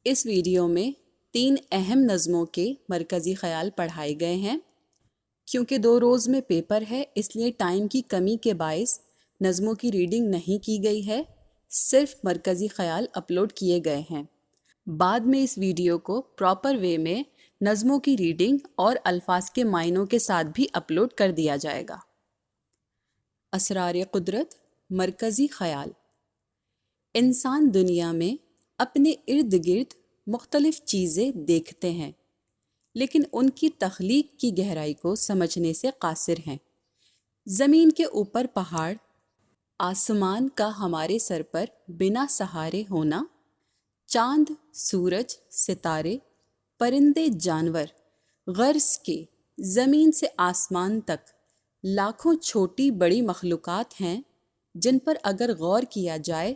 اس video میں 3 اہم نظموں کے مرکزی خیال پڑھائے گئے ہیں۔ کیونکہ 2 روز میں پیپر ہے، اس لیے ٹائم کی کمی کے باعث نظموں کی ریڈنگ نہیں کی گئی ہے، صرف مرکزی خیال اپلوڈ کیے گئے ہیں۔ بعد میں اس ویڈیو کو پراپر وے میں نظموں کی ریڈنگ اور الفاظ کے معنوں کے ساتھ بھی اپلوڈ کر دیا جائے گا۔ اسرار قدرت، مرکزی خیال۔ انسان دنیا میں اپنے ارد گرد مختلف چیزیں دیکھتے ہیں، لیکن ان کی تخلیق کی گہرائی کو سمجھنے سے قاصر ہیں۔ زمین کے اوپر پہاڑ، آسمان کا ہمارے سر پر بنا سہارے ہونا، چاند، سورج، ستارے، پرندے، جانور، غرض کے زمین سے آسمان تک لاکھوں چھوٹی بڑی مخلوقات ہیں جن پر اگر غور کیا جائے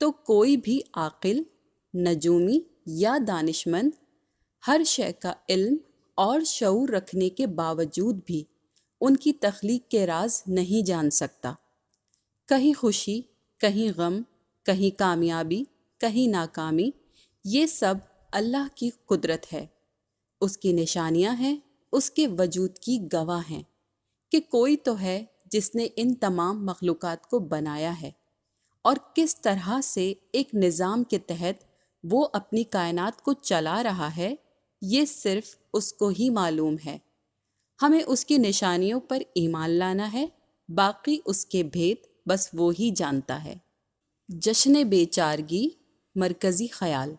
تو کوئی بھی عاقل، نجومی یا دانشمند ہر شے کا علم اور شعور رکھنے کے باوجود بھی ان کی تخلیق کے راز نہیں جان سکتا۔ کہیں خوشی، کہیں غم، کہیں کامیابی، کہیں ناکامی، یہ سب اللہ کی قدرت ہے، اس کی نشانیاں ہیں، اس کے وجود کی گواہ ہیں کہ کوئی تو ہے جس نے ان تمام مخلوقات کو بنایا ہے، اور کس طرح سے ایک نظام کے تحت وہ اپنی کائنات کو چلا رہا ہے، یہ صرف اس کو ہی معلوم ہے۔ ہمیں اس کی نشانیوں پر ایمان لانا ہے، باقی اس کے بھید بس وہ ہی جانتا ہے۔ جشن بے چارگی، مرکزی خیال۔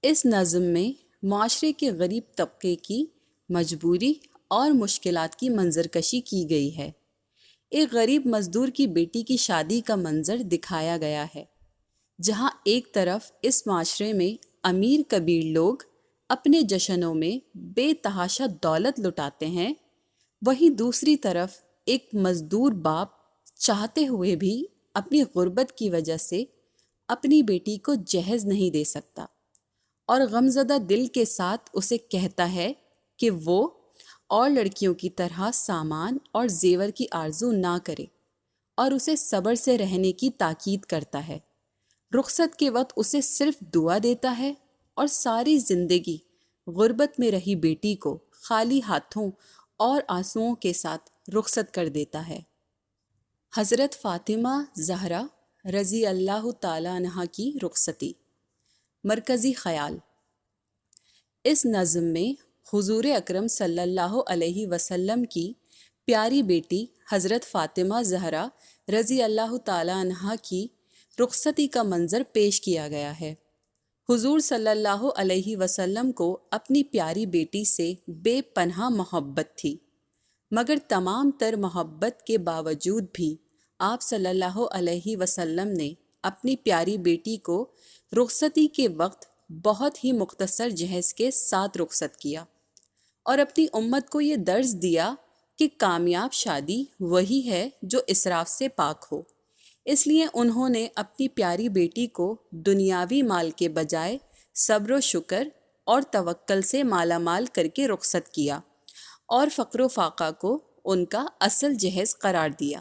اس نظم میں معاشرے کے غریب طبقے کی مجبوری اور مشکلات کی منظرکشی کی گئی ہے۔ ایک غریب مزدور کی بیٹی کی شادی کا منظر دکھایا گیا ہے، جہاں ایک طرف اس معاشرے میں امیر کبیر لوگ اپنے جشنوں میں بے تحاشا دولت لٹاتے ہیں، وہیں دوسری طرف ایک مزدور باپ چاہتے ہوئے بھی اپنی غربت کی وجہ سے اپنی بیٹی کو جہیز نہیں دے سکتا، اور غمزدہ دل کے ساتھ اسے کہتا ہے کہ وہ اور لڑکیوں کی طرح سامان اور زیور کی آرزو نہ کرے، اور اسے صبر سے رہنے کی تاکید کرتا ہے۔ رخصت کے وقت اسے صرف دعا دیتا ہے، اور ساری زندگی غربت میں رہی بیٹی کو خالی ہاتھوں اور آنسوؤں کے ساتھ رخصت کر دیتا ہے۔ حضرت فاطمہ زہرا رضی اللہ تعالی عنہا کی رخصتی، مرکزی خیال۔ اس نظم میں حضور اکرم صلی اللہ علیہ وسلم کی پیاری بیٹی حضرت فاطمہ زہرا رضی اللہ تعالی عنہا کی رخصتی کا منظر پیش کیا گیا ہے۔ حضور صلی اللہ علیہ وسلم کو اپنی پیاری بیٹی سے بے پناہ محبت تھی، مگر تمام تر محبت کے باوجود بھی آپ صلی اللہ علیہ وسلم نے اپنی پیاری بیٹی کو رخصتی کے وقت بہت ہی مختصر جہیز کے ساتھ رخصت کیا، اور اپنی امت کو یہ درس دیا کہ کامیاب شادی وہی ہے جو اسراف سے پاک ہو۔ اس لیے انہوں نے اپنی پیاری بیٹی کو دنیاوی مال کے بجائے صبر و شکر اور توکل سے مالا مال کر کے رخصت کیا، اور فقر و فاقہ کو ان کا اصل جہیز قرار دیا۔